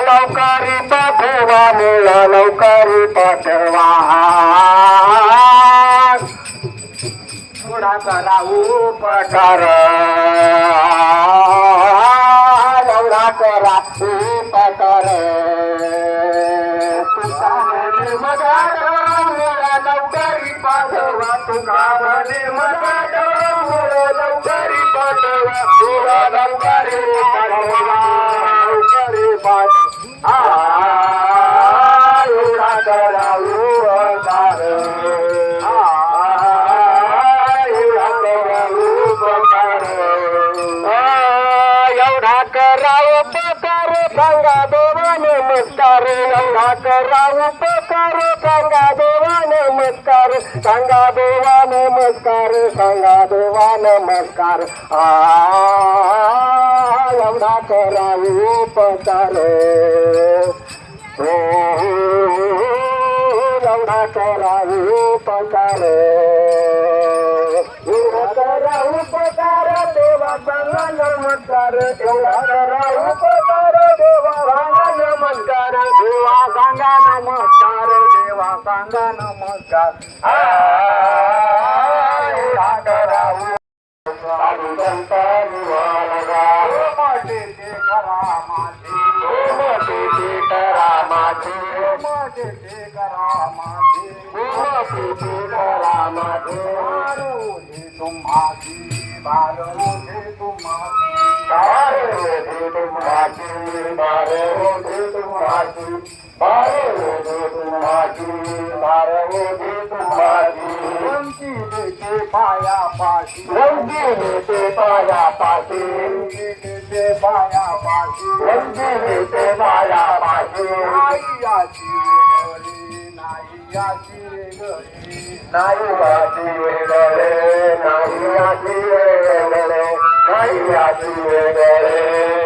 लवकरी पाठवा मुळा लवकरी पाठवा थोडा करा उपकार एवढा करा उपकार तुका मगाड मुळा लवकरी पाठवा तुका मगाड मुळा लवकरी पाठवा मुळा लवकरी पाठवा एवढा करा उपकार एवढा करा उपकार एवढा करा उपकार गंगा देवा नमस्कार एवढा करा उपकार गंगा देवा नमस्कार गंगा देवा नमस्कार गंगा देवा नमस्कार एवढा करा उपकार एवढा करा उपकार एवढा करा उपकार देवा सांगा नमस्कार एवढा करा उपकार देवा सांगा नमस्कार देवा सांगा नमस्कार देवा सांगा नमस्कार एवढा करा पाया पाशी पाया पाशी पाया पाशी पाया पाशी नाही याची वेगळे नाही याची वेगळे नाही याची वेगळे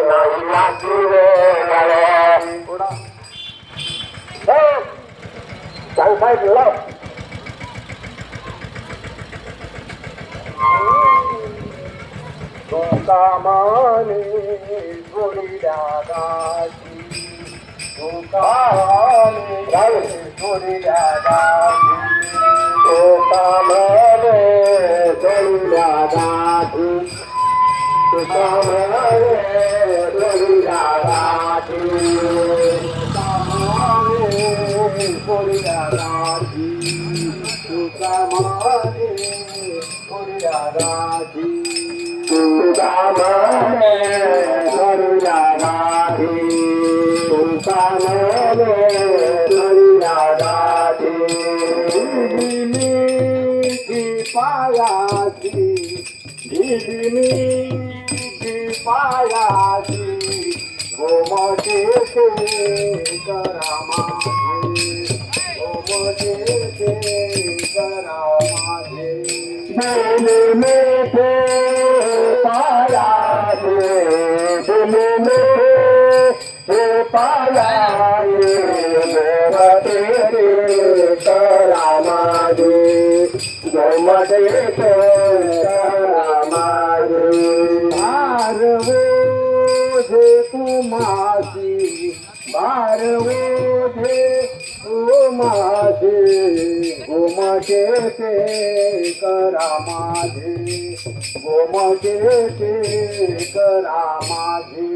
नाही याची वेगळे साईड लाव. तुकामाने सोडिल्या दासी, तुकामाने सोडिल्या दासी, तुकामाने सोडिल्या दासी, तुकामाने सोडिल्या दासी, तुकामाने सोडिल्या दासी, तुकामाने सोडिल्या दासी. तुकामाने सोडिल्या दासी, तुकामाने सोडिल्या दासी. दिलीची पायाची, दिलीची पायाची, गोमटे करा माझे, गोमटे करा माझे. दिलीचे पायाचे, दिलीचे पायाचे, गोमटे करा माझे, गोमटे करा माझे. भारवोधे तुमासी, भारवोधे तुमासी, गोमटे करा माझे, गोमटे करा माझे.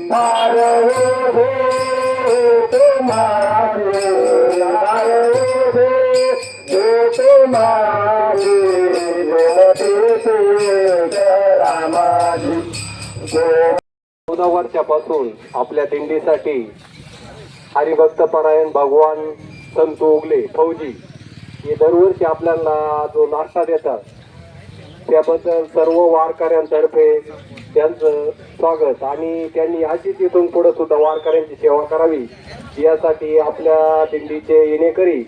भारवोधे तुमासी, भारवोधे तुमासी, गोमटे करा माझे. 14 वर्षापासून आपल्या दिंडीसाठी हरिभक्तपरायण भगवान संत ओगले फौजी हे दरवर्षी आपल्याला जो नाश्ता देतात त्याबद्दल सर्व वारकऱ्यांतर्फे त्यांचं स्वागत आणि त्यांनी अशीच इथून पुढे सुद्धा वारकऱ्यांची सेवा करावी यासाठी आपल्या दिंडीचे येणेकरी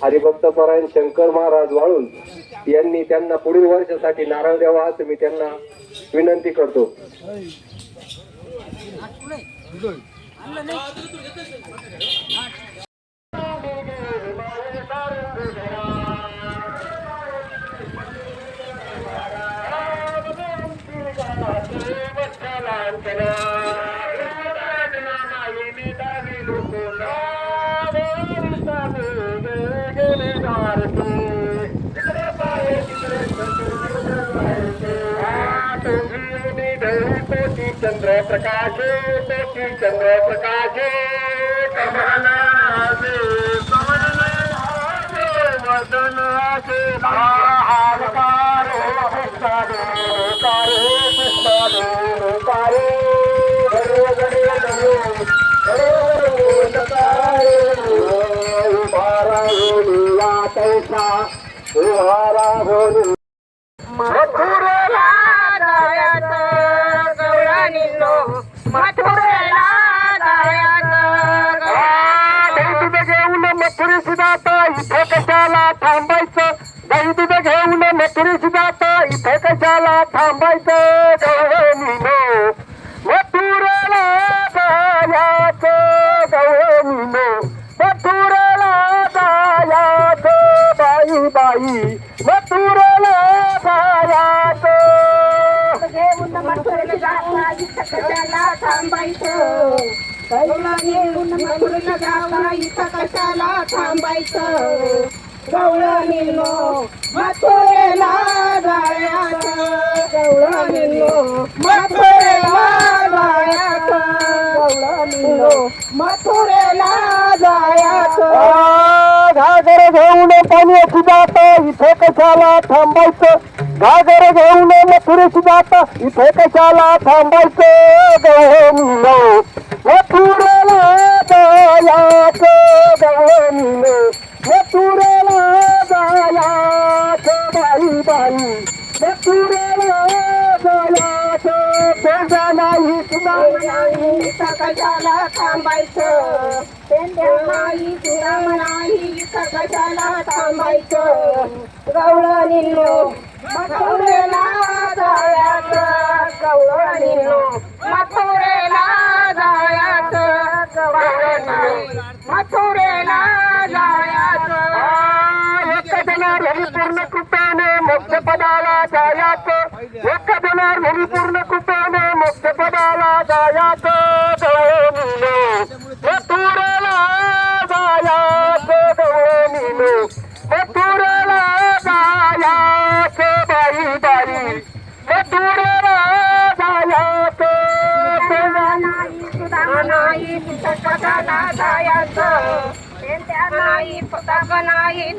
हरिभक्तपरायण शंकर महाराज वाळून यांनी त्यांना पुढील वर्षासाठी नारळ द्यावा असं मी त्यांना विनंती करतो. चंद्र प्रकाशे, चंद्र प्रकाशे, कमलाचे कमलनाचे वदनाचे हालकारे पुष्पाले कारे पुष्पाले कारे घरे घरे घरे घरे उभारा होलिया तैसा उभारा होली. मथुरेला जायचं गवळणींनो, मथुरेला जायचं. दूध घेऊन मथुरेशी जाता इथे कशाला थांबायचं, दही दूध घेऊन मथुरेशी जाता इथे कशाला थांबायचं. गवळणींनो मथुरेला जायचं, गवळणींनो मथुरेला जायचं. बाई बाई मथुरेला जायचं. घेऊन मथुरेला जाता इथं कशाला थांबायचं, गवळणींनो मथुरेला जाता इथं कशाला थांबायचं. गवळणींनो मथुरेला जायचं, गवळणींनो मथुरेला जायचं, गवळणींनो मथुरेला जायचं. घागर घेऊन पाण्याची जाता इथे कशाला थांबायचं, घागर घेऊन मथुरेशी जाता इथे कशाला थांबायचं. गवळणींनो मथुरेला जायचं, गवळणींनो मथुरेला जायचं. बाई बाई मथुरेला जायचं. पेंड्या नाही तुला नाही इथं कशाला थांबायचं, पेंड्या नाही तुला नाही इथं कशाला थांबायचं. गवळणींनो मथुरेला जायचं, गवळणींनो मथुरेला जायचं, गवळणींनो मथुरेला जायचं. मोक्षपदाला जायाचं एक दिनार भूमी पूर्ण कुटुंब मोक्षपदाला जायाचं गवळणीनो मथुरेला जायाचं गवळणीनो मथुरेला जायाचं बाई बाई मथुरेला जायाचं नाही पदाला जायचं नाही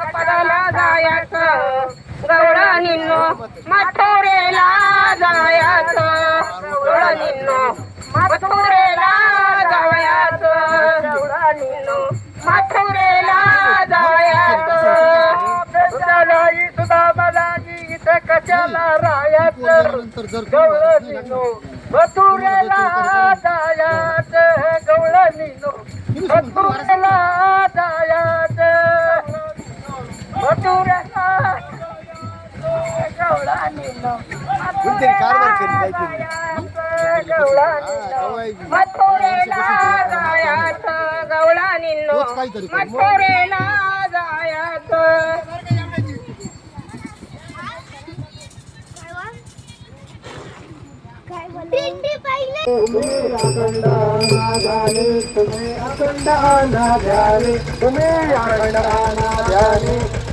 पदाला जायचं गवळणीनो मथुरेला जायचं गवळणीनो मथुरेला जायचं गवळणीनो मथुरेला जायचं सुद्धा मलाजी इथं कशाला राहायचं गवळणीनो मथुरेला जायचं गवळणीनो मथुरेला जायचं मथुरेला गवळणीनो मथुरेला जायचं गवळणीनो मथुरेला जायचं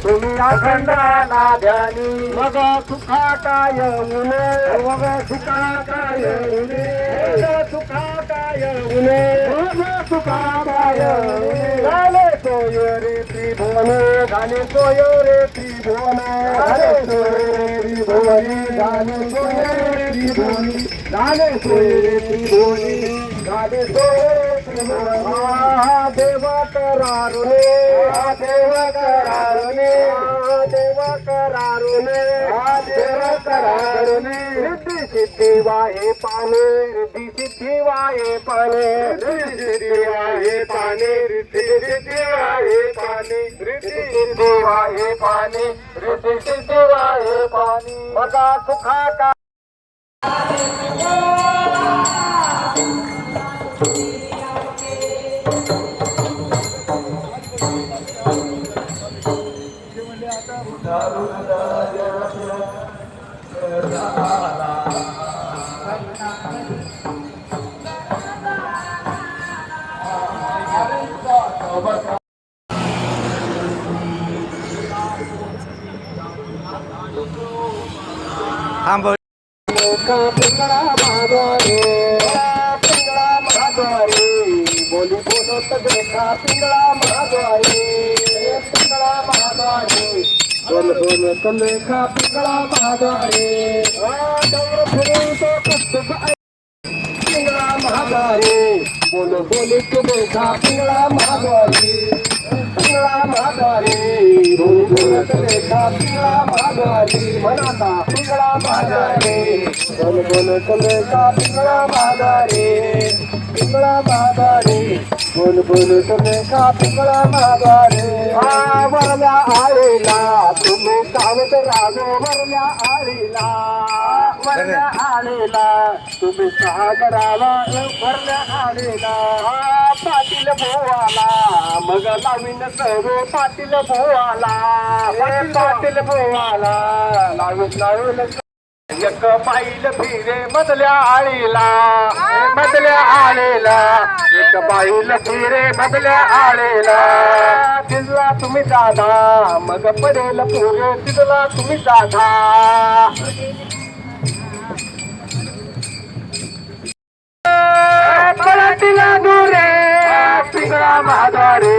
तुम्ही अखंडाना ध्यानी मग सुखाटाय उने मग सुखाटाय उने सुखाटाय उने सुखाटाय गाणे सोय रे त्रिभुवन गाणे सोय रे त्रिभुवन गाणे सोय रे त्रिभुवनी गाणे सोय रे त्रिभुवनी गाणे सोय रे त्रिभुवनी गाणे सोय रे त्रिभुवनी देव करारुने देव करारुने देव करारुने देव करारुने रिद्धी सिद्धी वाहे पाने रिद्धी सिद्धी वाहे पाने रिद्धी सिद्धी वाहे पाने रिद्धी सिद्धी वाहे पाने रिद्धी सिद्धी वाहे पाने रिद्धी सिद्धी वाहे पाने मजा सुखा का पिंगळा महाद्वारे पिंगळा महाद्वारे बोली बोलत देखा पिंगळा महाद्वारे पिंगळा महाद्वारे बोल बोलत लेखा पिंगळा महाद्वारे डोंगर फिरवतो कष्ट पिंगळा महाद्वारे बोल बोलत देखा पिंगळा महाद्वारे पिंगळा महाद्वारे बोल बोलत लेखा पिंगळा महाद्वारे मनाता पिंगळा महाद्वारे बोल बोलत लेखा पिंगळा महाद्वारे पिंगळा महाद्वारे बोल बोलत लेखा पिंगळा महाद्वारे वरल्या आळीला तुम्ही सावध राजो वरल्या आळीला वरल्या आळीला तुम्ही सागराला वरल्या आळीला पाटील भोवाला मग लावीन सर्व पाटील भोवाला पाटील भोवाला लावीन एक बाईल फिरे मधल्या आळीला मधल्या आळीला एक बाईल फिरे मधल्या आळीला तिजला तुम्ही दादा मग पडेल पुरे तिजला तुम्ही दादा पळतीला दुरे पिंगळा महाद्वारे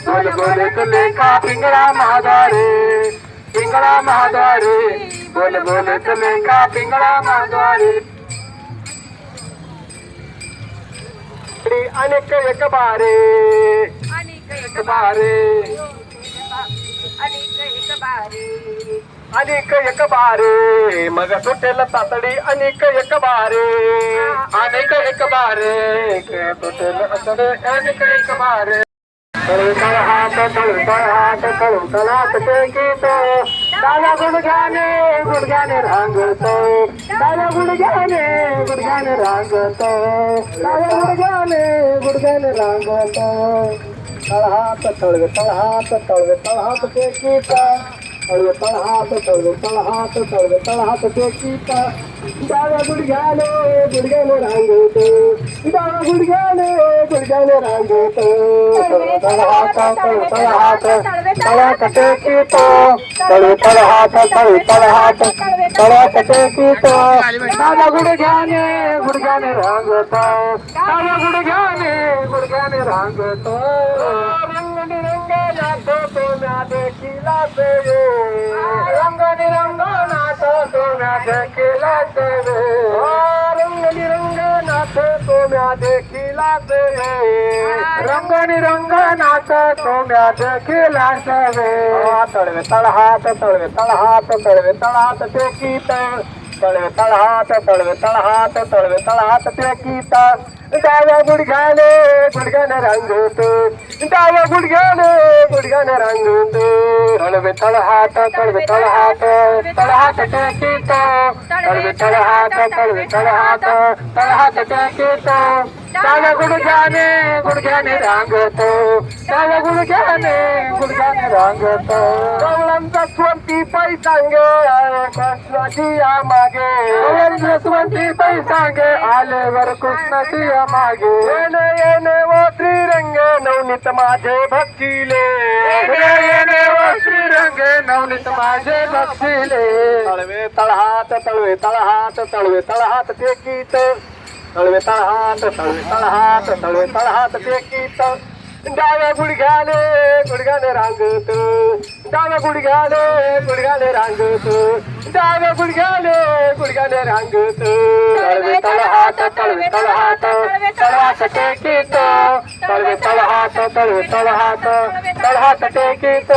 बोल बोलत लेखा पिंगळा महाद्वारे पिंगळा महाद्वारे बोल बोलत लेखा पिंगळा महाद्वारे अनेक एक बारे एक बारे अनेक एक बारे मग सुटेल तातडी अनेक एक बारे अनेक एक बारे सुटेल तातडी अनेक एक बारे तळतळ हात तळतळात टेकीत डाव्या गुडघ्याने रांगतो डाव्या गुडघ्याने रांगतो डाव्या गुडघ्याने रांगतो तळहात टेकीत तळवे तळ हात तळवे तळ हात तळवे तळ हात टेकीत डाव्या गुडघ्याने रांगतो डाव्या गुडघ्याने रांगतो तळवे तळ हात तळवे तळ हात तळ्यात टेकीत तळवे तळ हात तळवे तळ हात तळ्यात टेकीत डाव्या गुडघ्याने रांगतो डाव्या गुडघ्याने रांगतो रंगनिरंगनाथ सोन्या देखीला रंगनिरंगनाथ सोन्या देखीला रंगनिरंगनाथ सोन्या देखीला रंगनिरंगनाथ सोन्या देखीला तळवे तळ हात तळवे तळ हात तळवे तळ हात टेकीत तळवे तळ हात तळवे तळ हात तळवे तळ हात टेकीत डाव्या गुडघ्याने रांगतो डाव्या गुडघ्याने रांगतो तळवे तळ हात तळवे तळ हात तळ हात टेकीत तळवे तळ हात तळवे तळ हात तळ हात टेकीत डाव्या गुडघ्याने रांगतो डाव्या गुडघ्याने रांगतो कवळांचा स्वंती पैसांगे कृष्णाची या मागे स्वंती पैसांगे आलेवर कृष्णाची या मागे येणे व श्रीरंग नवनीत माझे भक्तीले येणे व श्रीरंग नवनीत माझे भक्तीले तळवे तळ हात तळवे तळ हात तळवे तळ हात टेकीत तळवे तळ हात तळवे तळ हात तळवे तळ हात टेकीत डाव्या गुडघ्याने रांगत डाव्या गुडघ्याने रांगत डाव्या गुडघ्याने रांगत तळवे तळ हात तळवे तळ हात तळ हात टेकीत तळवे तळ हात तळवे तळ हात तळ हात टेकीत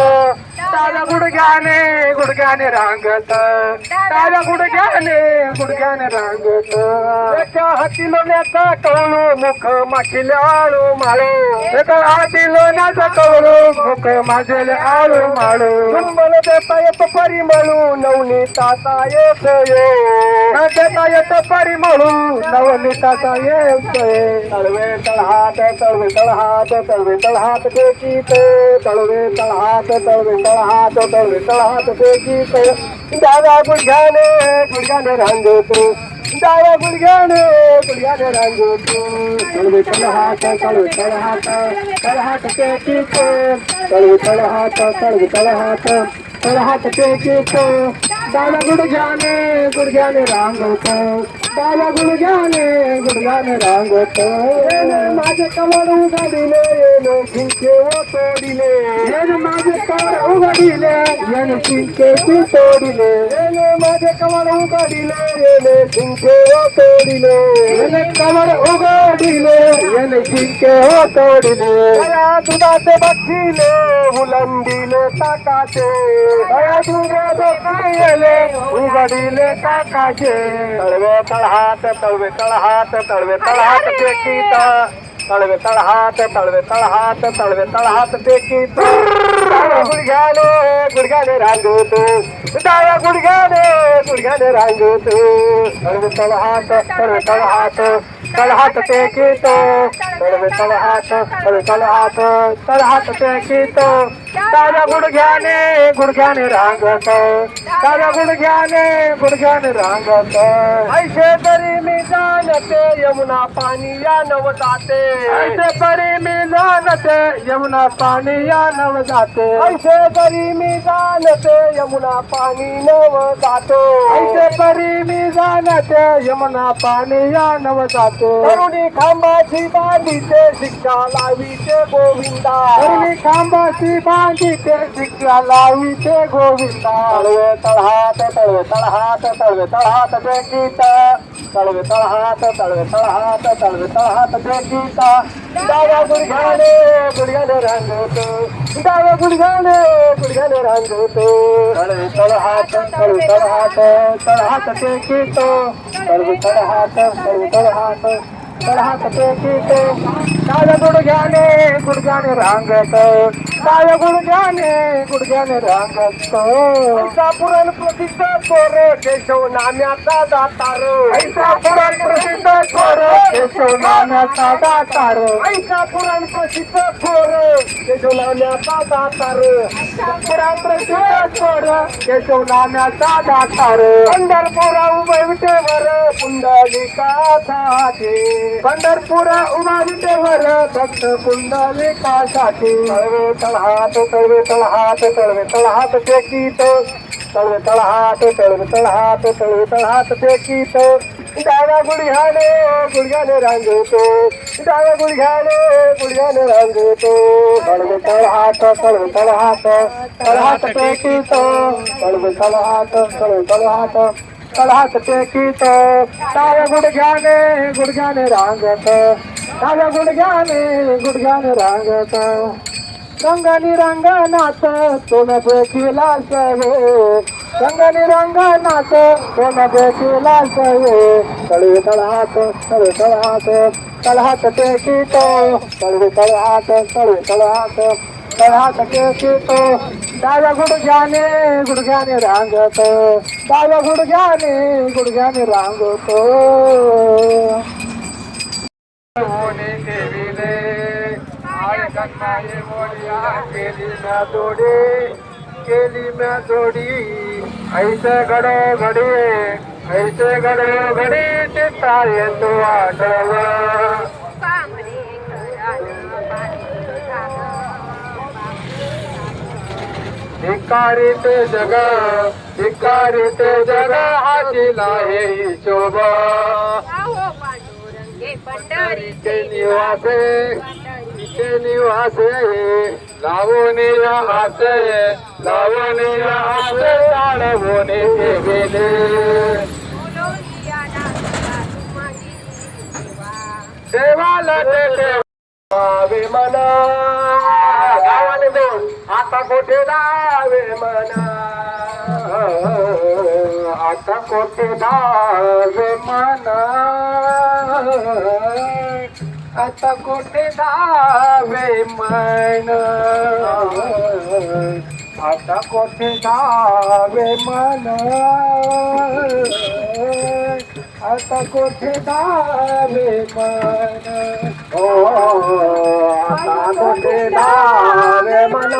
डाव्या गुडघ्याने रांगत डाव्या गुडघ्याने रांगत एका हाती लोण्याचा कवळू मुख माखिले आळू माळू एका हाती लोण्याचा कवळू मुख माझे आळू माळू मला देता येत परिमळू नवनीताचा येत देता येत परिमळू नवनीताचा येत तळवे तळ हात तळवे तळ हात तळवे तळ हात टेकीत तळवे तळ हात तळवे तळ हात तळवे तळ हात टेकीत डाव्या गुडघ्याने रांगतो डाव्या गुडघ्याने रांगतो तळवे तळ हात तळवे तळ हात तळ हात टेकीत तळवे तळ हात तळवे तळ हात तळ हात टेकीत डाव्या गुडघ्याने रांगतो डाव्या गुडघ्याने रांगतो माझे कमळ उघडिले येणे शिंके तोडिले येणे माझे कमळ उघडिले येणे शिंके तोडिले येणे माझे कमळ उघडिले येणे शिंके तोडिले येणे कमळ उघडिले येणे शिंके तोडिले दया दुधाचे बक्षिले उलंबिले ताकाचे दया दुधाचे पायले उघडिले ताकाचे तळवे तळ हात तळवे तळ हात तळवे तळ हात टेकीत तळवे तळ हात तळवे तळ हात तळवे तळ हात टेकीत डाव्या गुडघ्याने रांगतो डाव्या गुडघ्याने रांगतो तळवे तळ हात तळवे तळ हात तळ हात टेकीत तळवे तळ हात तळवे तळ हात तळ हात टेकीत डाव्या गुडघ्याने रांगतो डाव्या गुडघ्याने रांगतो ऐसे तरी मी जाणते यमुना पाणी या नव जाते ऐसे तरी मी जाणते यमुना पाणी या नव जाते ऐसे तरी मी जाणते यमुना पाणी नव जाते ऐसे तरी मी जाणते यमुना पाणी या नव जाते तरुणी खांबाची बांधीते शिक्षा लावीते गोविंदा तरुणी खांबाची बांधीते शिक्षा लावीते गोविंदा तळवे तळ हात तळवे तळ हात तळवे तळ हात टेकीत तळवे तळ हात तळवे तळ हात तळवे तळ हात टेकीत डाव्या गुडघ्याने रांगतो डाव्या गुडघ्याने रांगतो तळवे तळ हात तळवे तळ हात तळ हात टेकीत तळवे तळ हात तळवे तळ हात तळ हात टेकीत डाव्या गुडघ्याने रांगतो काय गुडघ्याने रांगत ऐसा पुराण प्रसिद्ध थोर केशव नाम्याचा दातार ऐसा पुराण प्रसिद्ध थोर केशव नाम्याचा दातार ऐसा पुराण प्रसिद्ध थोर केशव नाम्याचा दातार पुराण प्रसिद्ध थोर केशव नाम्याचा दातार पंढरपुरा उभे विटेवर पुंडलिकासाठी पंढरपुरा उभा विटेवर भक्त पुंडलिकासाठी तळहात तळवे तळहात तळवे तळहात टेकीत तळवे तळहात तळवे तळहात तळवे तळहात टेकीत डाव्या गुडघ्याने रांगतो डाव्या गुडघ्याने रांगतो तळवे तळहात तळवे तळहात तळहात टेकीत तळवे तळहात तळवे तळहात तळहात टेकीत डाव्या गुडघ्याने रांगत डाव्या गुडघ्याने रांगत रंगानी रंगनाथ तोंड केला सवे रंगानी रंगनाथ तोंड केला सवे तळवे तळहात तळवे तळहात तळहात टेकीत तळवे तळहात तळवे तळहात तळहात टेकीत डाव्या गुडघ्याने रांगत डाव्या गुडघ्याने रांगतो केली म्या जोडी ऐसे घडे चित्ता येतो आठव धिकारी ते जग हातीला हे शोभा पंढरीचे निवासे लावणीला आसे ताळवणे गेले देवाला ते देवावे मना गावाने दोन आता कोठे दावे मना आता कोठे दावे मना आता कोठे दावे मन आता कोठे दावे मन आता कोठे दावे मन ओ आता कोठे दावे मन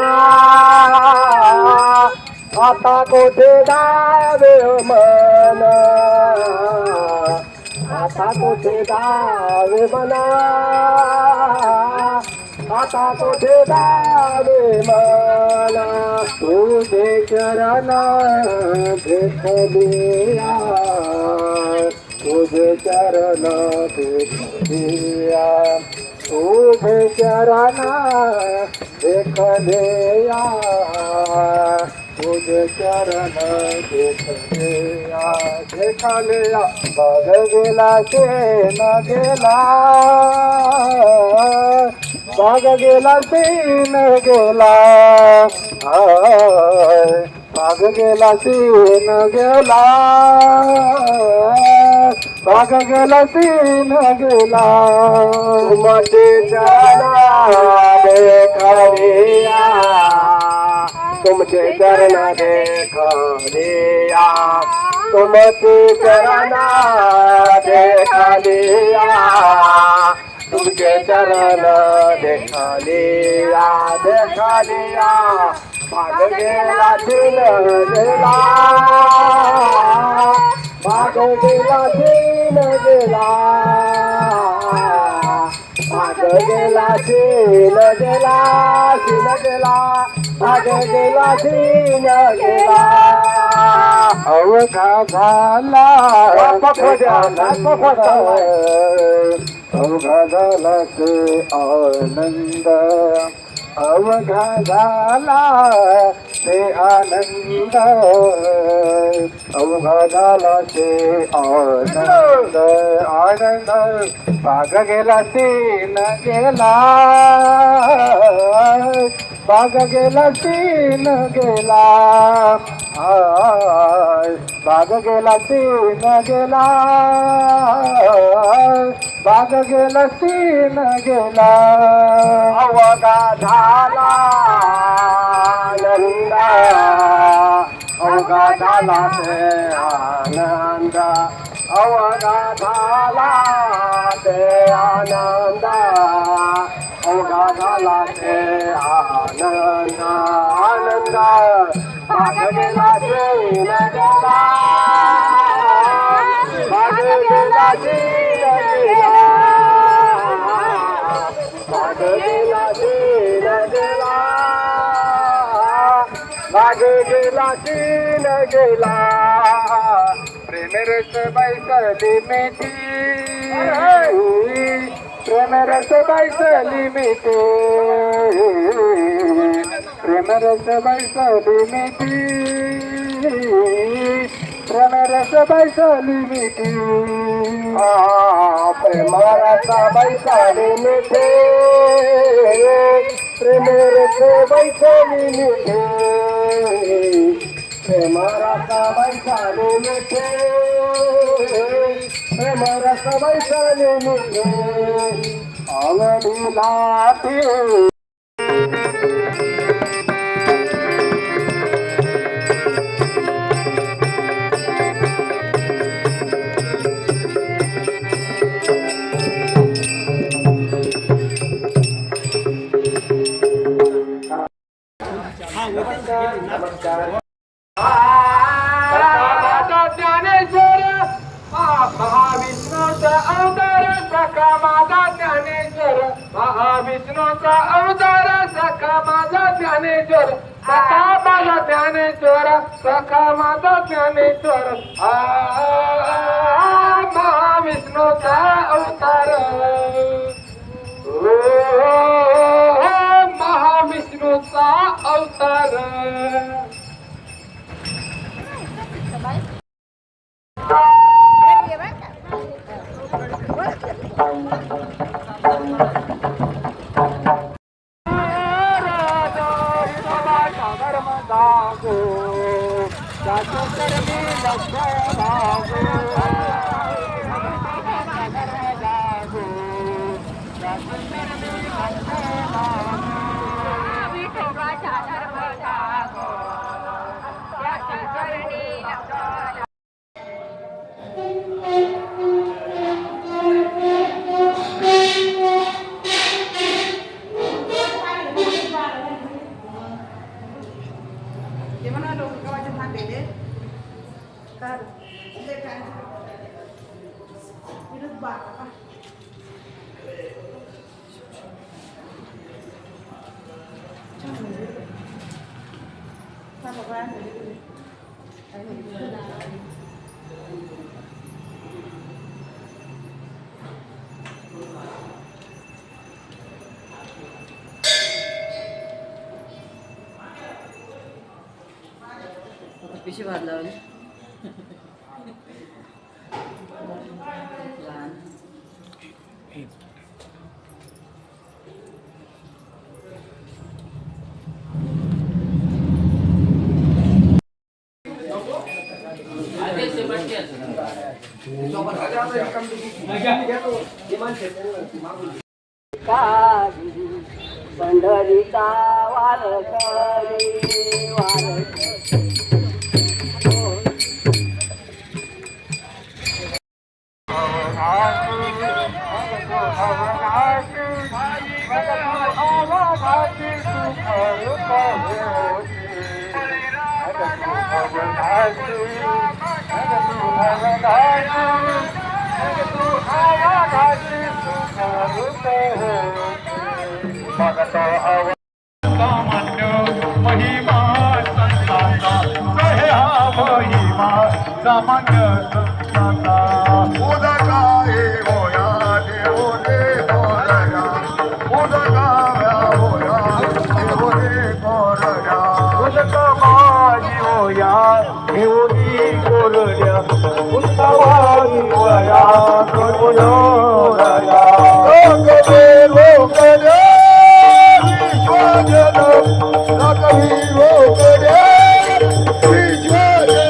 आता कोठे दावे मन आता कोठे दावे मना आता कोठे दावे मला तुझे चरण देखलिया तुझे चरण देखलिया तुझे चरण देखलिया तुझे चरण देखलिया बघ गेला शेण गेला बाग गेला सीन गेला बाग गेला सीन गेला बाग गेला सीन गेला तुमचे चरण देखलिया तुमचे चरण देखलिया तुमचे चरण देखलिया तुमचे चरण देखलिया भाग गेला दिल गेला भाग गेला दिल गेला भाग गेला दिल गेला भाग गेला दिल गेला अवघा झाला अवघा झाला ते आनंद अवघा झाला ते आनंद अवघा झाला ते आनंद बाग गेला तीन गेला बाग गेला तीन गेला बाग गेला तीन गेला बाग गेला सीन गेला अवघा झाला आनंद अवघा झाला ते आनंद अवघा झाला ते आनंद अवघा झाला ते आनंद आनंद भाग गेला सीन गेला भाग गेला सीन गेला भाग गेला सीन गेला भाग गेला सीन गेला प्रेम रस बैसली मिठी प्रेम रस बैसली मिठी प्रेम रस बैसली मिठी प्रेम रस बैसली मिठी प्रेम रस बैसली मिठी प्रेम रस बैसली मिठी प्रेम रस बैसली मिठी प्रेम रस बैसली मिठी आवडीला ते ज्ञानेश्वर महाविष्णूचा अवतार सखा माझा ज्ञानेश्वर महाविष्णूचा अवतार सखा माझा ज्ञानेश्वर सखा माझा ज्ञानेश्वर सखा माझा ज्ञानेश्वर महाविष्णूचा अवतार महाविष्णूचा अवतार पिशवी भात लावली पंढरीचा वारकरी महिमा संतांचा कहे हा महिमा सामान्य संतांचा उदका हे होया देवोने कोरया उदका होया देवोने कोरया उदका माझी होया देवोनी कोरया उत्सवानी वया कोरया लोकदे विश्वजन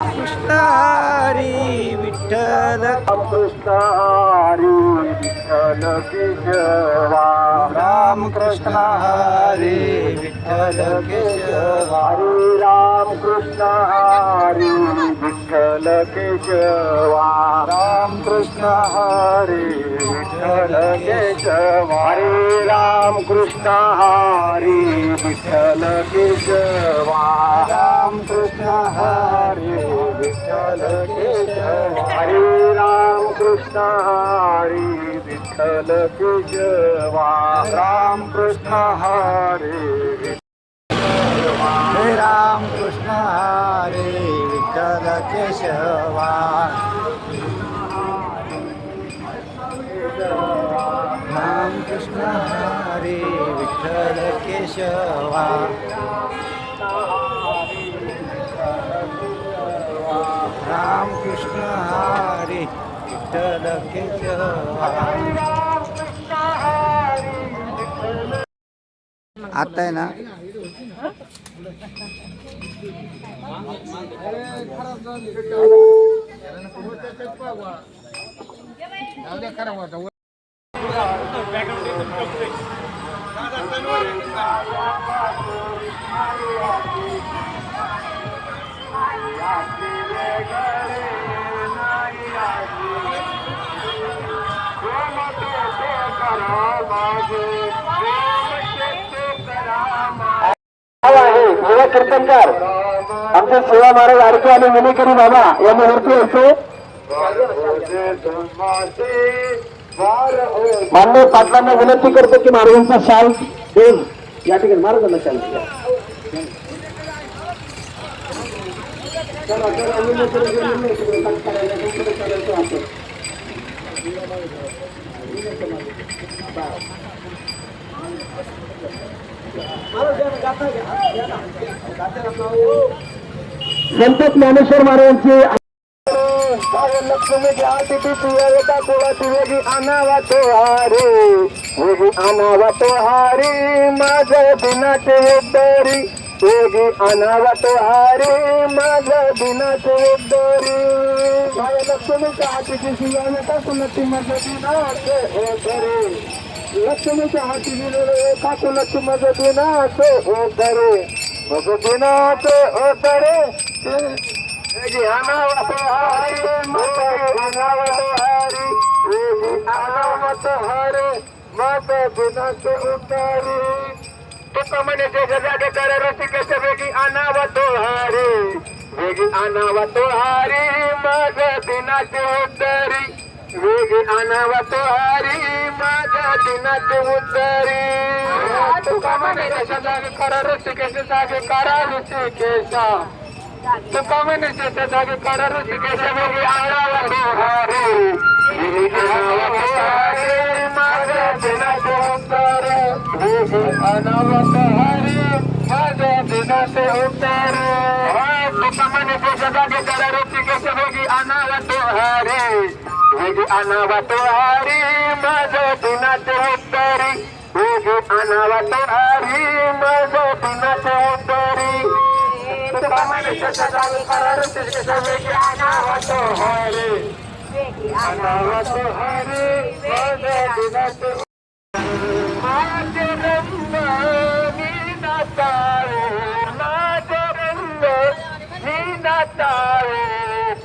कृष्ण हरी विठ्ठल कृष्ण हरी विठ्ठल केशवा राम कृष्ण हरी विठ्ठल केशवा हरे राम कृष्ण हरी विठ्ठल केशवा राम कृष्ण हरे विठ्ठल केशवा हरे राम कृष्ण हरी विठ्ठल केशवा राम कृष्ण हरे विठ्ठल केशवा हरे राम कृष्ण हरी विठ्ठल केशवा राम कृष्ण हरे हे राम कृष्ण हरी विठ्ठल केशवा राम कृष्ण हरी विठ्ठल केशवा राम कृष्ण हरी विठ्ठल केशवा आता आहे ना युवा कीर्तनकार आमचे सेवा महाराज आडके आणि विनेकरी बाबा या मुहूर्ती असतो मान्य पाटलांना विनंती करतो की महाराजांचा शाल देऊन या ठिकाणी महाराजांना शाल द्या. संत ज्ञानेश्वर महाराजांची लक्ष्मी तिथी तुझ्या कुळाची वेगी आणावा तो हारी वेगी आणावा तो हारी माझ्या दिनाचे उद्धारी वेगी आणावा तो हारी माझ्या दिनाचे उद्धारी लक्ष्मीच्या हातीची शिवाय टाकून ती माझ्या दिनाचे उद्धारी लक्ष्मीच्या हाती दिलेले टाकून ती माझ्या दिनाचे उद्धारी माझ्या दिनाचे उद्धारी वेगी आणावा तो हारी माझ्या आणावा तो हारी वेगी आणावा तो हारी माझ्या दिनाचे उद्धारी तुका म्हणे जागे कर रसिकेश वेगी आणावा तो हारी वेगी आणावा तो हारी माझ्या दिनाचे उद्धारी वेगी आणावा तो हारी माझ्या दिनाचे उद्धारी तुका म्हणे जागे कर रसिकेश जागे करा ऋषिकेशा तुका म्हणे जागे कर ऋषिकेश वेगी आणावा तो हारी वेगी आणावा तो हारी माझ्या दिनाचे उद्धारी वेगी आणावा तो हारी माझ्या दिनाचे उद्धारी तुका म्हणे जागे कर ऋषिकेश वेगी आणावा तो हारी वेगी आणावा तो हारी माझ्या दिनाचे उद्धारी वेगी आणावा तो हारी माझ्या दिनाचे उद्धारी तुका म्हणे जागे कर ऋषिकेश वेगी आणावा तो हारी आणावा तो हारी माझ्या दिनाचे माझे रंग नीनाताळे माझे रंग नीनाताळे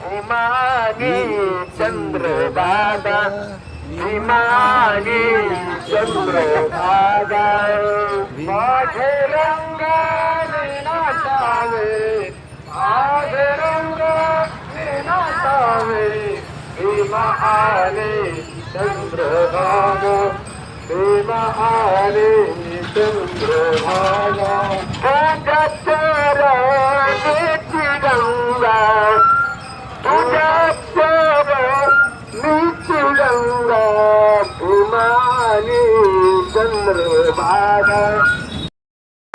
हिमानी चंद्रभागा हिमानी चंद्रभागा माझे रंग नीनाताळे माझे रंग नीनाताळे हिमानी चंद्रभागा हिमानी चंद्रभागा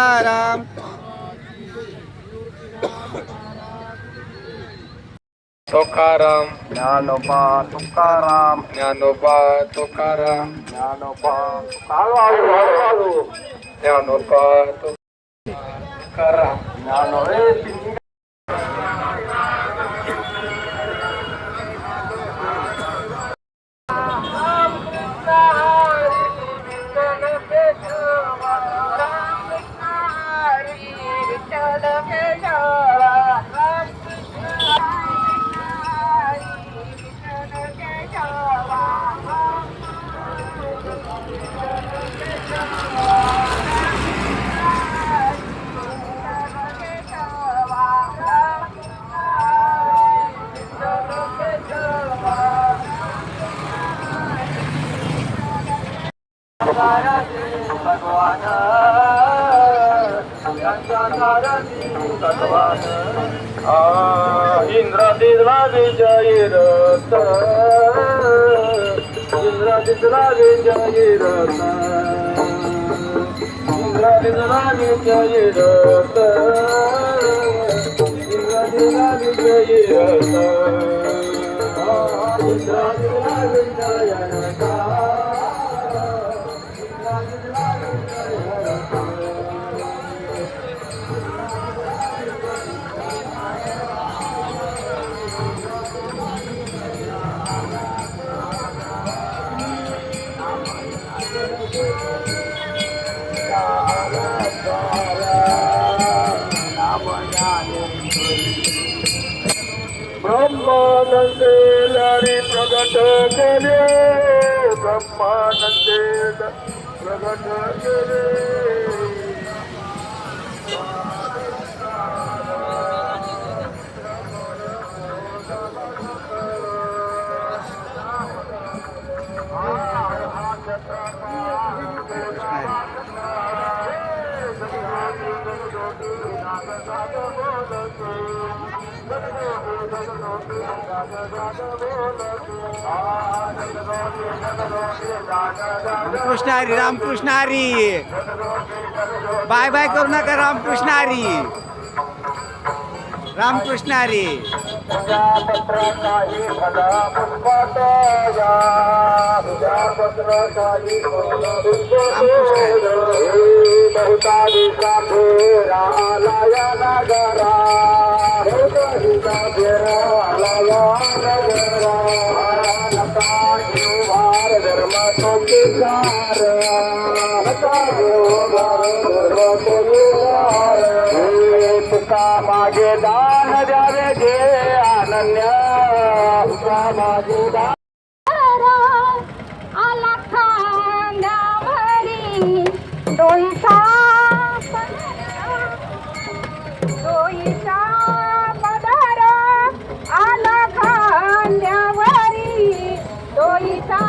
तुकाराम तुकाराम ज्ञानोबा तुकाराम ज्ञानोबा तुकाराम ज्ञानोबा हळूहळू ज्ञानोबा तुकाराम ज्ञानो इंद्रादिला विजय रथ इंद्रादिला विजय रथ इंद्रादिला विजय रथ इंद्रादिला विजय रथ इंद्रादिला विजय रथ ब्रह्मानंदे लारी प्रगट केले ब्रह्मानंदे प्रगट केले रामकृष्ण हरी रामकृष्ण हरी बाय बाय करू नका रामकृष्ण हरी रामकृष्ण हरी पत्र काही भला पुष्पातया पत्र काही बहुतारी फेरा आलाया नगरा बहुतारीचा फेरा आलाया नगरा वार धर्म तुमचार तुका मागे दान द्यावे जे अनन्य तुका मागे दान आला खांद्यावरी डोईचा पदर आला खांद्यावरी डोईचा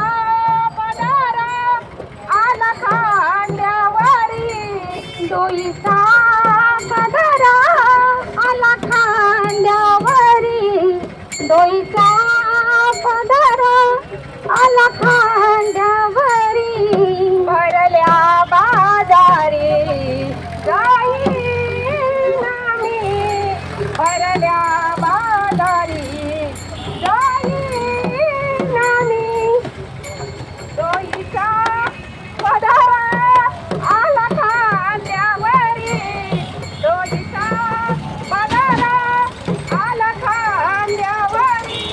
पदर आला खांद्यावरी डोईचा पदर आला खांद्यावरी डोईचा पदर आला खांद्यावरी भरल्या बाजारी जाई नामी भरल्या बाजारी जाई नामी डोईचा पदर आला खांद्यावरी डोईचा पदर आला खांद्यावरी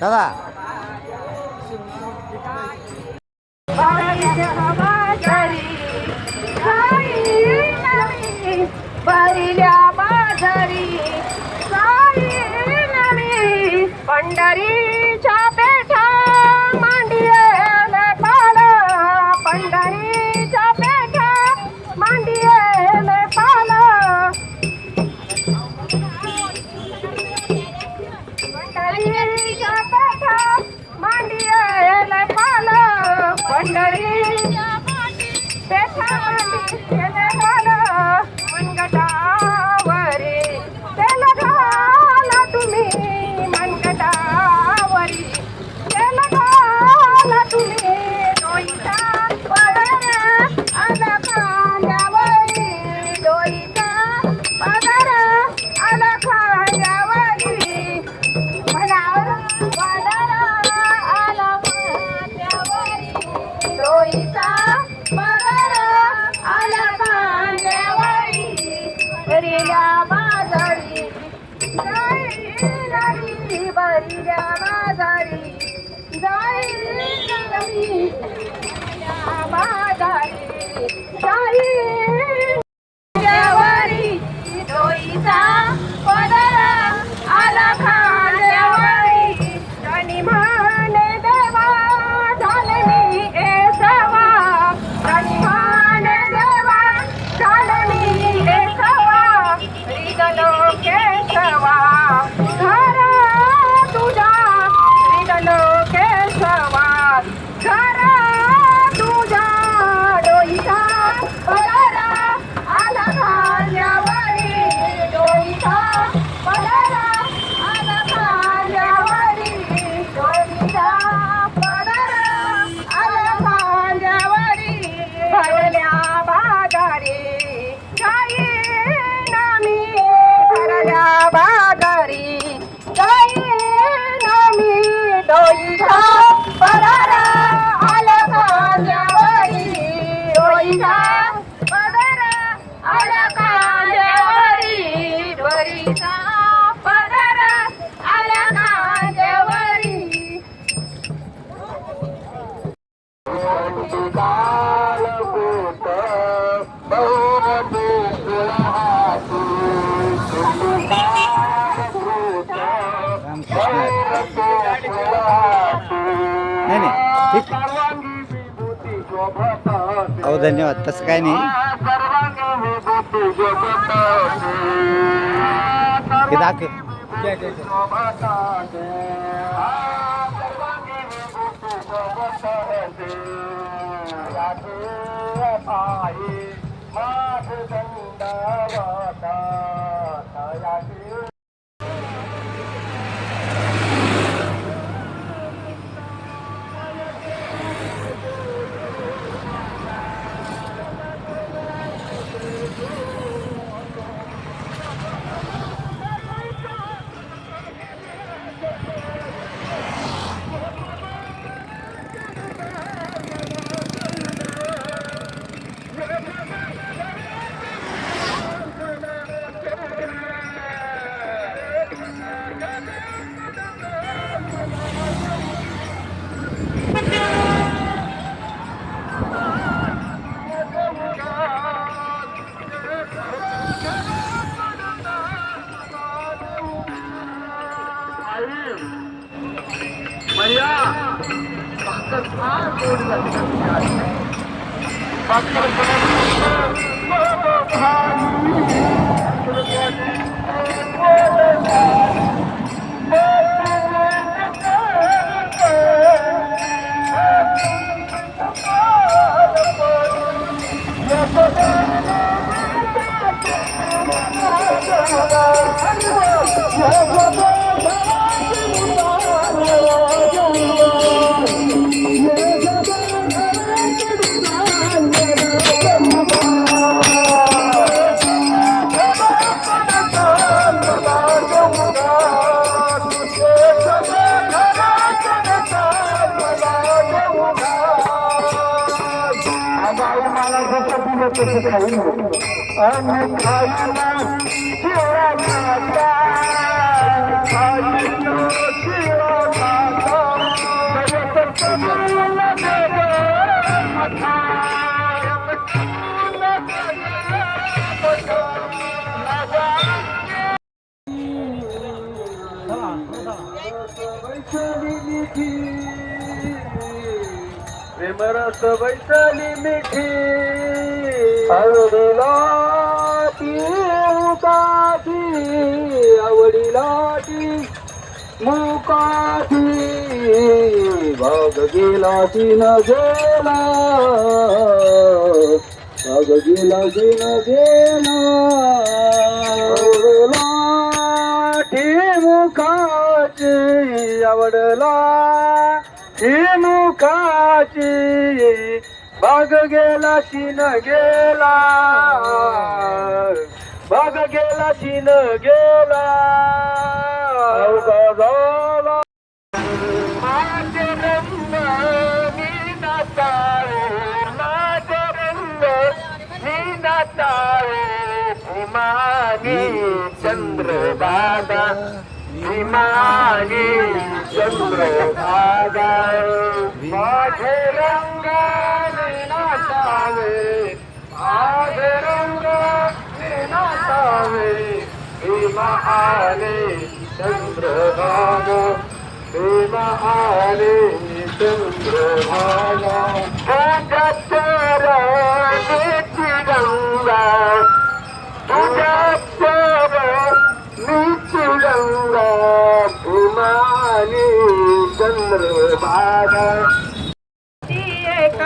दादा भरल्या बाजारी साई नवी पंढरीच्या पेठा मांडियेल पाल पंढरीच्या पेठा मांडियेल पाल पंढरीच्या पेठा मांडियेल पंढरीच्या पेठावरी तेल घाला मनगटावरी तेल घाला तुम्ही मनगटावरी तेल घाला तुम्ही डोईचा पदर आला खांद्यावरी डोईचा पदर आला खांद्यावरी म्हणावर पदर आला खांद्यावरी डोईचा पदर आला खांद्यावरी बरिल्या बाजारी जाई बरिल्या बाजारी जाई बाजारी जाई देवारी डोईचा पदर आला खांद्यावरी धनी म्हणे देवा झाले मी एसवा धनी म्हणे देवा झाले मी एसवा रिगलो केशवा घर तुझा रिगलो केशवा घर तुझा डोईचा पदर आला खांद्यावरी डोईचा पदर आला खांद्यावरी डोईचा पदर आला खांद्यावरी भरल्या बाजारी जाई नामी भरल्या बाजारी जाई नामी डोईचा पदर आला खांद्यावरी डोईचा पदर आला खांद्यावरी डोईचा पदर आला खांद्यावरी नाही नाही ठीक अहो धन्यवाद तसं काय नाही हे दाखव प्रेमरस वैशाली मिठी आवडीला ती मुकाठी आवडीला ती मुकाठी भाग गेला सीन गेला, भाग गेला सीन गेला. आवडला मुखाची, आवडला मुखाची, भाग गेला सीन गेला, भाग गेला सीन गेला. अवघा झाला माझे रंग नीनाताळे, माझे रंग नीनाताळे. हिमानी चंद्रभागा, हिमानी चंद्रभागा. माझे रंग नीनाताळे, माझे रंग नीनाताळे. हिमानी चंद्रभागा, हिमानी चंद्रभागा. तुझ्या चरणाची गंगा, तुझ्या चरणाची गंगा. हिमानी चंद्रभागा. ती एक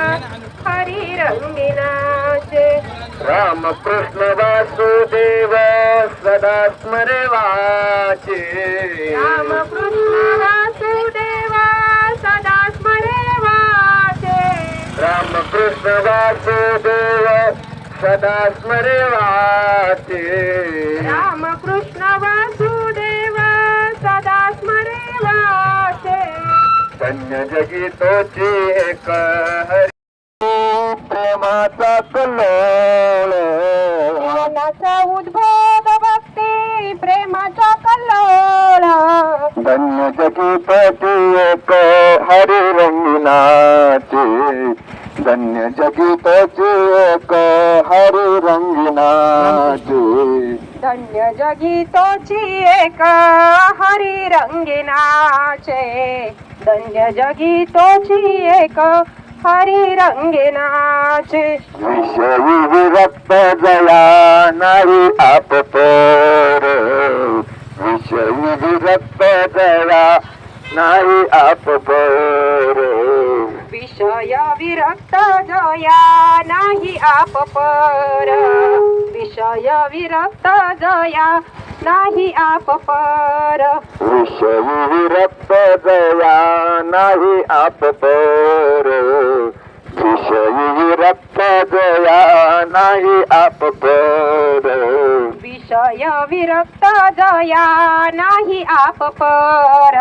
हरी रंगिनाचे. रामकृष्ण वासुदेव सदा स्मरे वाचे, रामकृष्ण वासुदेवा सदा स्मरे वाचे. रामकृष्ण वासुदेव सदा स्मरे वाचे. रामकृष्ण वासुदेवा सदा स्मरे वाचे. धन्य जगी तोची एक हरी प्रेमाचा कल्लोळ. ज्ञानाचा उद्भव भक्ती प्रेमाचा कल्लोळ. धन्य जगी तोची एक हरी रंगिनाची, धन्य जगी तोची एक हरी रंगिनाची. धन्य जगी तोची एक हरी रंगिनाचे. धन्य जगी तोची एक हरी रंगिनाचे. विषयी विरक्त जया नाही आपपर, विषयी विरक्त जया नाही आपपर. विषय विरक्त जया नाही आपपर. विषय विरक्त जया नाही आपपर. विषयी विरक्त जया नाही आपपर. विषयी विरक्त जया नाही आपपर. विषय विरक्त जया नाही आपपर.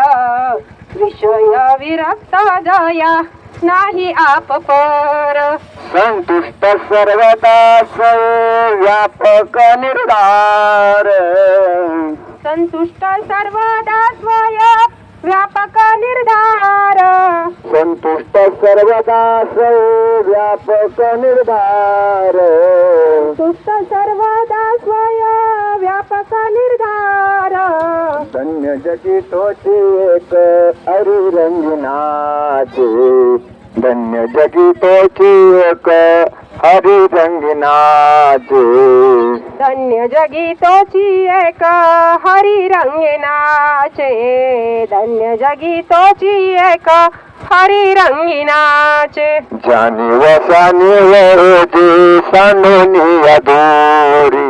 विषय विरक्त जया नाही आपपर. संतुष्ट सर्वदा व्यापक निर्धार. संतुष्ट सर्वदा स्वय व्यापक निर्धार. संतुष्ट सर्वदा व्यापक निर्धार. संतुष्ट सर्वदा स्वय व्यापक निर्धार. धन्य जगी तोची एक हरी रंगिनाचे, धन्य जगी तोची एक हरी रंगिनाचे. धन्य जगी तोची एक हरी रंगिनाचे. धन्य जगी तोची एक हरी रंगिनाचे. जानी वसानी वरोजी सांडोनी अधोरी,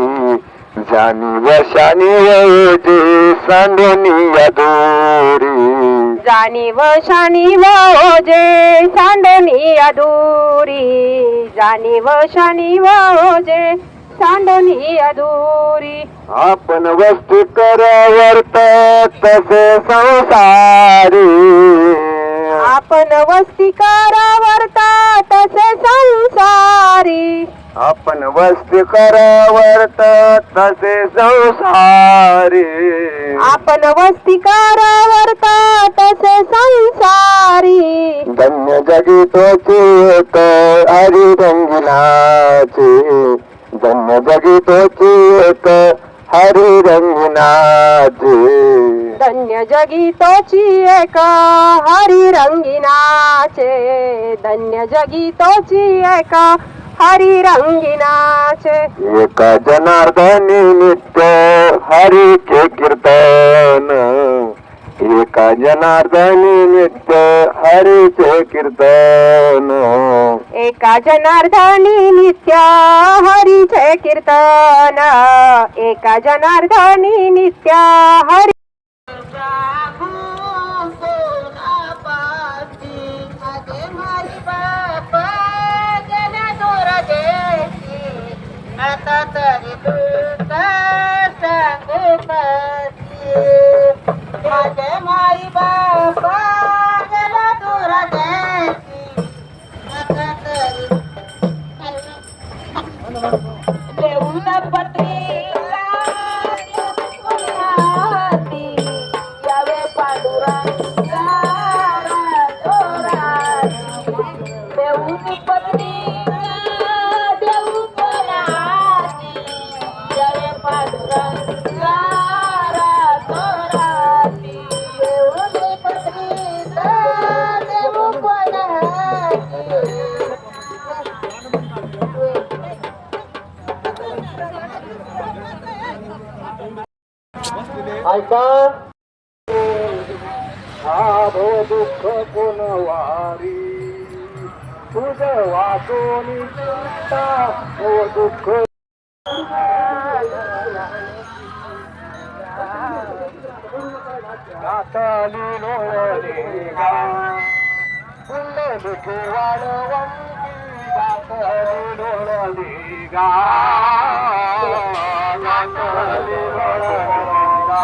जानी वशानी वरोजी सांडोनी अधोरी. जाणीव शानीव ओजे सांडणी अधुरी. जाणीव शानीव ओजे सांडणी अधुरी. आपण वस्तू करवर्त तसे संसारी. आपण वस्ती करावरता तसे संसारी. आपण वस्ती करवर्त तसे संसारी. आपण वस्ती करावरता तसे संसारी. धन्य जगी तोची एक हरी रंगिनाची. धन्य जगी तोची एक हरी रंगिनाची. धन्य जगी तोची एक हरी रंगिनाचे. धन्य जगी तोची एक हरी रंगिनाचे. एका जनार्दनी नित्य हरीचे कीर्तन. एका जनार्दनी नित्य हरीचे कीर्तन एका जनार्दनी नित्य हरीचे कीर्तन एका जनार्दनी नित्य हरी आता तरी तू सांगू माझे माई बाबा गेला दूर देशी आता तरी देऊन पत्रिका यावे पांडुरंगा देऊन पत्रिका देऊ कोणाची यावे पांडुरंगा देऊन पत्रिका देऊ कोणाची ऐका आभो दुःख कोण वारी तुझ वाचून चिंता हो दुःख कातली लोळले गा फुले दुखे वाढवंती कातली लोळली गा कातली लोळली गा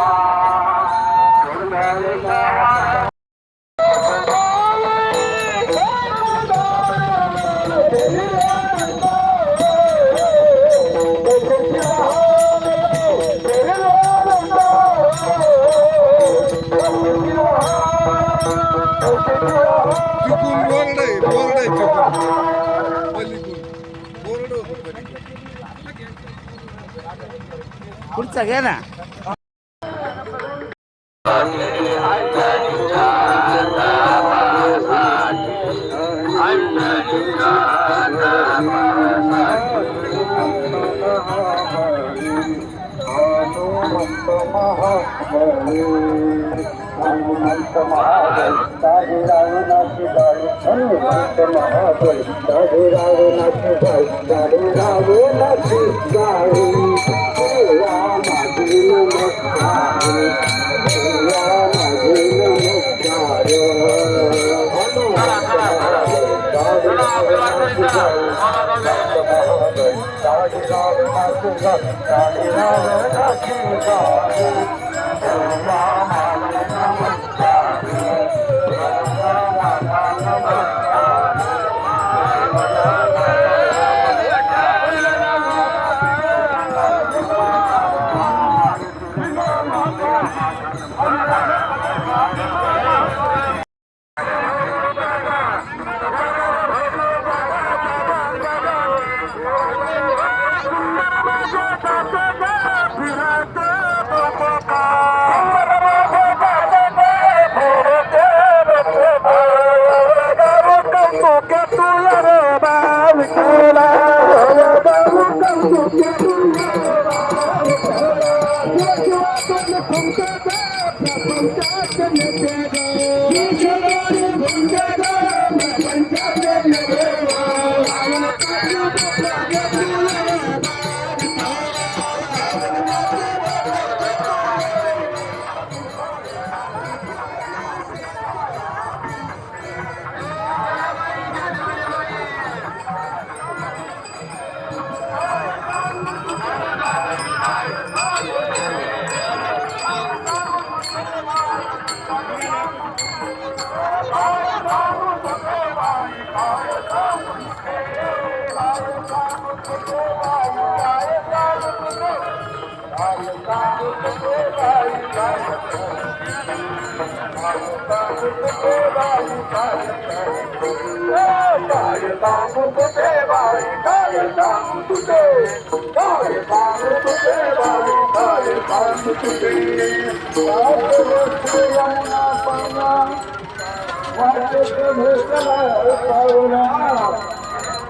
फुले गा पुढचा घ्या ना.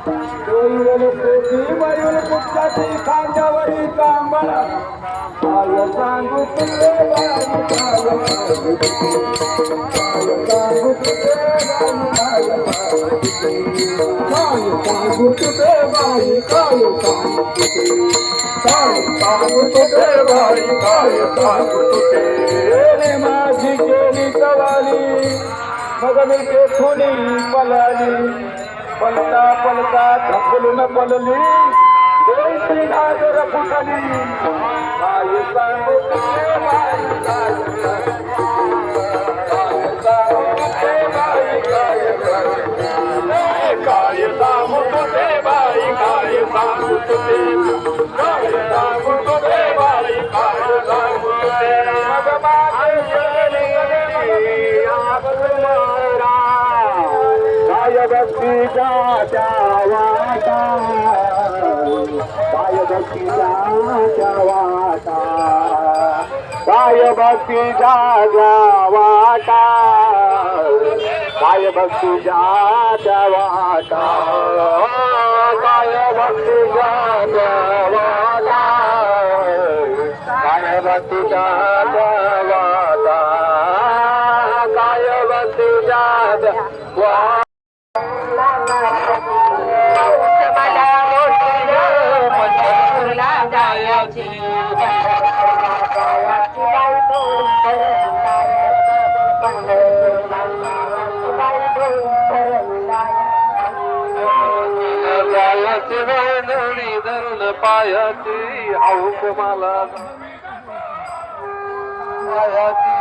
Thank you. वैरल पोटी मयूर पुष्पाची खांद्यावरी कांबळा काय सांगू तुझे बाई काय सांगू तुझे बाई काय सांगू तुझे बाई काय सांगू तुझे बाई काय सांगू तुझे रे माझी गेली कवाली मग मी तेथुनी पलाली पलता पलता ढकलून पलली देशी घागर फुटली काय सांगू तुझे बाई काय सांगू तुझे बाई काय सांगू तुझे काय सांगू तुझे बाई काय सांगू तुझे मग माझी गेली काय भक्तीचा वाटा काय भक्तीचा वाटा काय भक्तीचा वाटा काय भक्तीचा वाटा काय भक्तीचा वाटा काय भक्तीचा वाटा काय भक्तीचा वाटा धरून पायाची हाऊस मला पायाची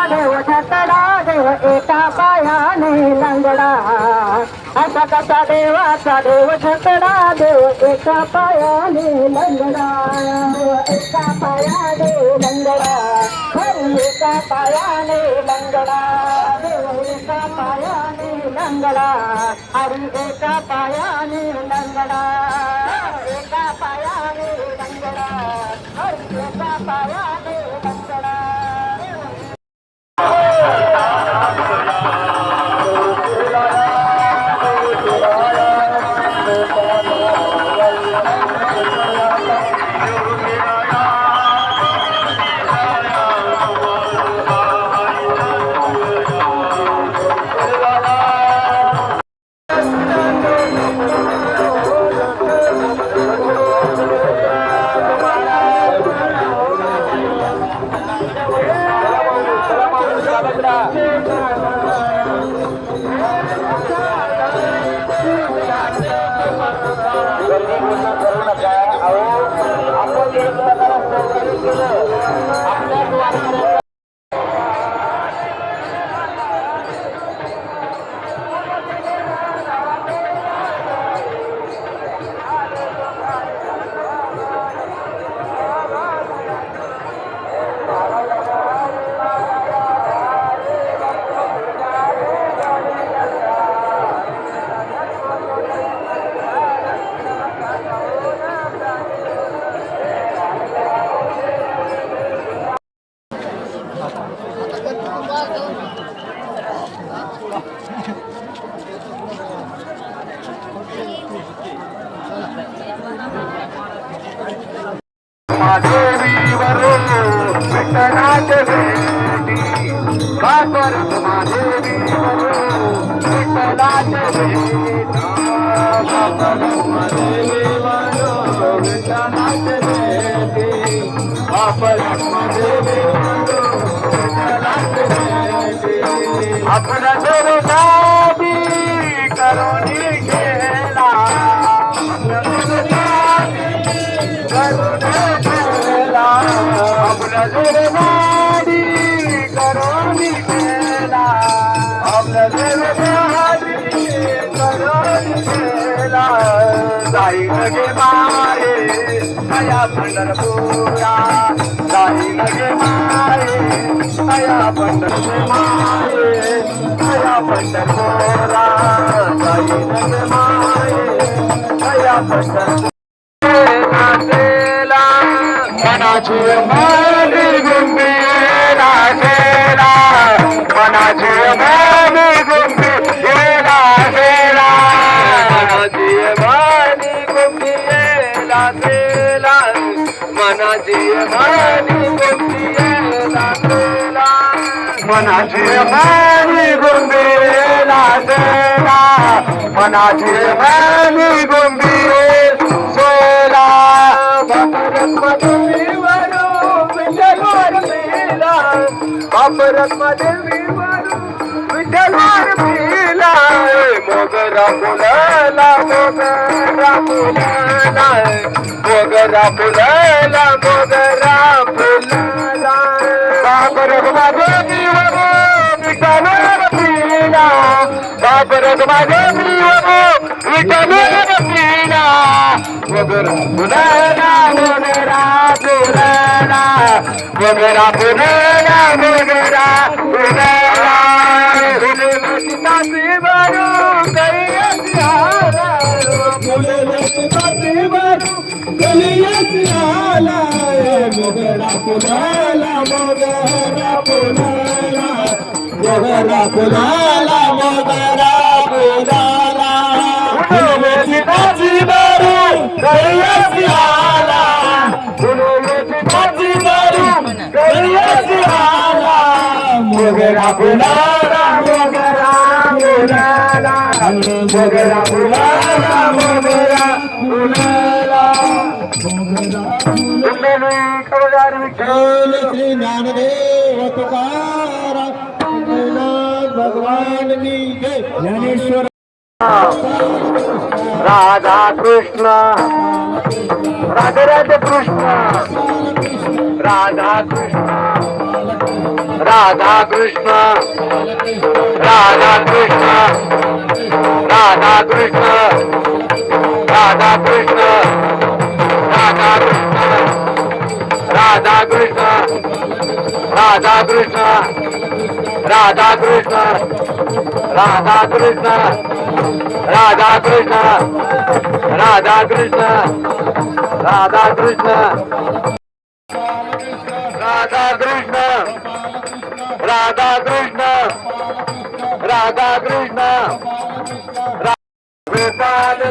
देव छकडा देव एका पायाने लंगडा असा कसा देवाचा देव छकडा देव एका पायाने लंगडा एका पायाने लंगडा हरी एका पायाने लंगडा देव एका पायाने लंगडा हरी एका पायाने लंगडा एका पायाने लंगडा हरी एका पायाने लंगडा आपला जगतादी करुणी गेला आपला जगतादी करुणी गेला आपला जगतादी करुणी गेला जाई लगे मारे अया पंढरपुरा जाई लगे मारे अया पंढरपुरा अया पंढरपुरा जाई लगे मारे अया पंढरपुरा मनाची मानी गुंबी नाचेला मनाची मानी गुंबी नाचेला मनाची मानी गुंबी नाचेला मनाची मानी गुंबी नाचेला मनाची मानी गुंबी नाचेला मनाची मानी गुंबी सोला बापरत्मदेवी विठ्ठलवर मिला मोगरा फुलाला मोगरा फुलाला मोगरा फुलाला मोगरा फुलाला बापरत्मदेवी विठ्ठलवर मिला बापरत्मदेवी विठ्ठलवर मिला मोगरा फुलाला मोगरा फुलाला मोगरा फुलाला मोगरा फुलाला फुलवती बारू कलियाची आला फुलवती बारू कलियाची आला मोगरा फुलाला मोगरा फुलाला मोगरा फुलाला मोगरा फुलाला फुलवती बारू कलियाची आला फुलवती बारू कलियाची आला मोगरा फुलाला मोगरा फुलाला मोगरा फुलाला मोगरा फुलाला श्री ज्ञानदेव तुकाराम भगवान की जय ज्ञानेश्वर राधा कृष्ण राधे राधे कृष्ण राधा कृष्ण राधा कृष्ण राधा कृष्ण राधा कृष्ण राधा कृष्ण राधा कृष्ण राधा कृष्ण राधा कृष्ण राधा कृष्ण राधा कृष्ण राधा कृष्ण राधा कृष्ण राधा कृष्ण राधा कृष्ण राधा कृष्ण राधा कृष्ण गोपाल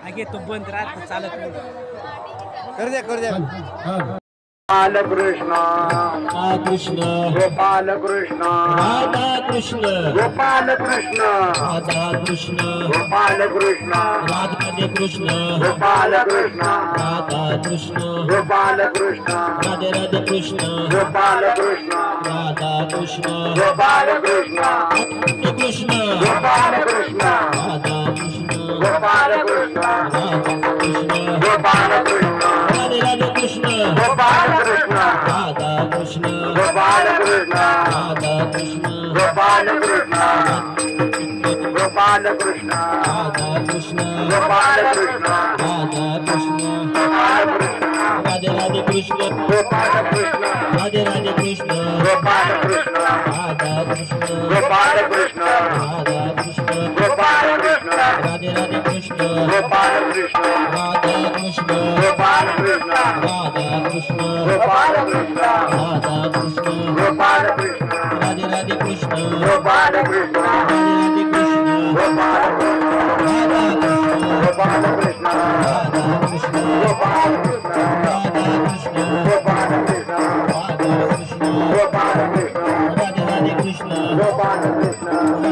आगे तो बंद राहत चालत नाही कर द्या गोपाल कृष्ण कृष्ण गोपाल कृष्ण राधा कृष्ण गोपाल कृष्ण राधा कृष्ण गोपाल कृष्ण राधे कृष्ण गोपाल कृष्ण राधा कृष्ण गोपाल कृष्ण राधे राधे कृष्ण गोपाल कृष्ण राधा कृष्ण गोपाल कृष्ण कृष्ण गोपाल कृष्ण राधा कृष्ण गोपाल कृष्ण राधा कृष्ण गोपाल कृष्ण राधे राधे कृष्ण गोपाल कृष्ण राधा कृष्ण गोपाल कृष्ण राधा कृष्ण गोपाल कृष्ण गोपाल कृष्ण राधा कृष्ण गोपाल कृष्ण राधा कृष्ण गोपाल कृष्ण राधे राधे कृष्ण गोपाल कृष्ण राधे राधे कृष्ण गोपाल कृष्ण राधा कृष्ण गोपाल कृष्ण राधा कृष्ण गोपाल कृष्ण राधे राधे कृष्ण गोपाल कृष्ण राधा कृष्ण गोपाल कृष्ण राधा कृष्ण गोपाल कृष्ण राधा कृष्ण गोपाल कृष्ण राधे राधे कृष्ण गोपाल कृष्ण राधे राधे कृष्ण गोपाल कृष्ण राधा कृष्ण गोपाल कृष्ण राधा कृष्ण गोपाल कृष्ण राधा कृष्ण गोपाल कृष्ण राधा कृष्ण गोपाल कृष्ण राधे राधे कृष्ण गोपाल कृष्ण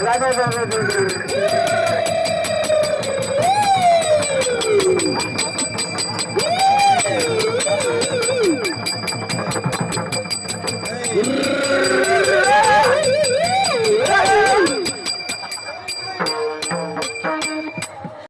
Radha